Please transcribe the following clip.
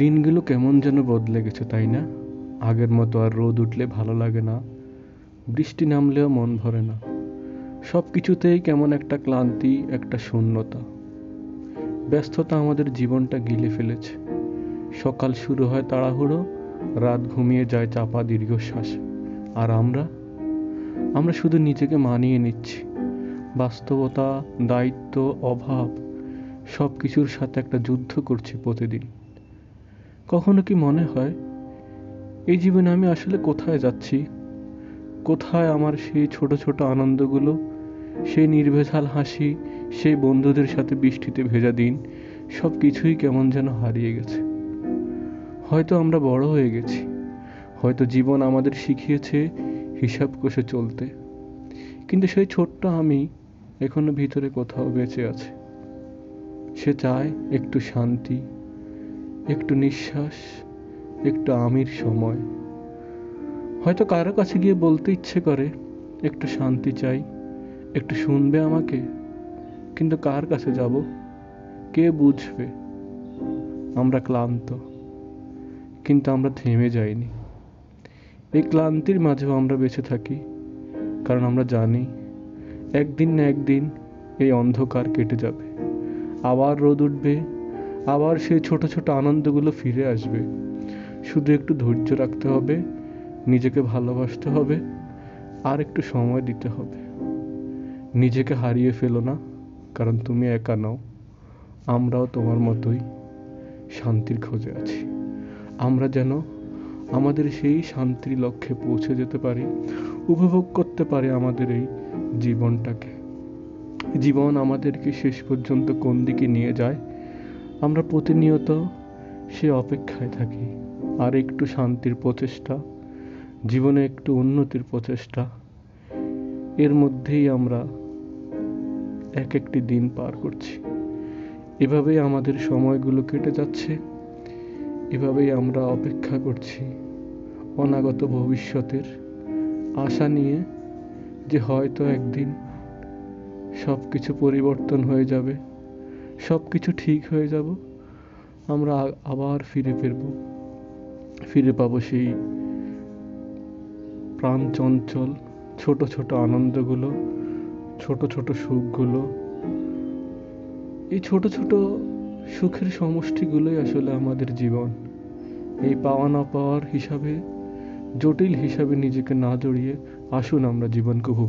দিনগুলো কেমন যেন বদলে গেছে, তাই না? আগের মতো আর রোদ উঠলে ভালো লাগে না, বৃষ্টি নামলেও মন ভরে না। সব কিছুতেই কেমন একটা ক্লান্তি, একটা শূন্যতা। ব্যস্ততা আমাদের জীবনটা গিলে ফেলেছে। সকাল শুরু হয় তাড়াহুড়ো, রাত ঘুমিয়ে যায় চাপা দীর্ঘশ্বাস। আর আমরা আমরা শুধু নিজেকে মানিয়ে নিচ্ছি। বাস্তবতা, দায়িত্ব, অভাব সব কিছুর সাথে একটা যুদ্ধ করছি প্রতিদিন। কখনো কি মনে হয় এই জীবনে আমি আসলে কোথায় যাচ্ছি? কোথায় আমার সেই ছোট ছোট আনন্দগুলো, সেই নির্ভেজাল হাসি, সেই বন্ধুদের সাথে বৃষ্টিতে ভেজা দিন? সব কিছুই কেমন যেন হারিয়ে গেছে। হয়তো আমরা বড় হয়ে গেছি, হয়তো জীবন আমাদের শিখিয়েছে হিসাব কষে চলতে, কিন্তু সেই ছোট্ট আমি এখনো ভিতরে কোথাও বেঁচে আছে। সে চায় একটু শান্তি, একটু নিঃশ্বাস, একটু আমির সময়। হয়তো কারো কাছে গিয়ে বলতে ইচ্ছে করে, একটু শান্তি চাই, একটু শুনবে আমাকে? কিন্তু কার কাছে যাব? কে বুঝবে? আমরা ক্লান্ত, কিন্তু আমরা থেমে যাইনি। এই ক্লান্তির মাঝেও আমরা বেঁচে থাকি, কারণ আমরা জানি একদিন না একদিন এই অন্ধকার কেটে যাবে। আবার রোদ উঠবে, আবার সেই ছোট ছোট আনন্দগুলো ফিরে আসবে। শুধু একটু ধৈর্য রাখতে হবে, নিজেকে ভালোবাসতে হবে, আর একটু সময় দিতে হবে। নিজেকে হারিয়ে ফেলো না, কারণ তুমি একা নও। আমরাও তোমার মতোই শান্তির খোঁজে আছি। আমরা যেন আমাদের সেই শান্তির লক্ষ্যে পৌঁছে যেতে পারি, উপভোগ করতে পারি আমাদের এই জীবনটাকে। জীবন আমাদেরকে শেষ পর্যন্ত কোন দিকে নিয়ে যায়, আমরা প্রতিনিয়ত সে অপেক্ষায় থাকি। আর একটু শান্তির প্রচেষ্টা, জীবনে একটু উন্নতির প্রচেষ্টা, এর মধ্যেই আমরা এক একটি দিন পার করছি। এভাবেই আমাদের সময়গুলো কেটে যাচ্ছে, এভাবেই আমরা অপেক্ষা করছি অনাগত ভবিষ্যতের আশা নিয়ে, যে হয়তো একদিন সব কিছু পরিবর্তন হয়ে যাবে, সব কিছু ঠিক হয়ে যাব, আমরা আবার ফিরে পাবো সেই প্রাণ চঞ্চল ছোট ছোট আনন্দগুলো, ছোট ছোট সুখগুলো। এই ছোট ছোট সুখের সমষ্টিগুলোই আসলে আমাদের জীবন। এই পাওয়া না পাওয়ার হিসাবে, জটিল হিসাবে নিজেকে না জড়িয়ে আসুন আমরা জীবনকে উপভোগ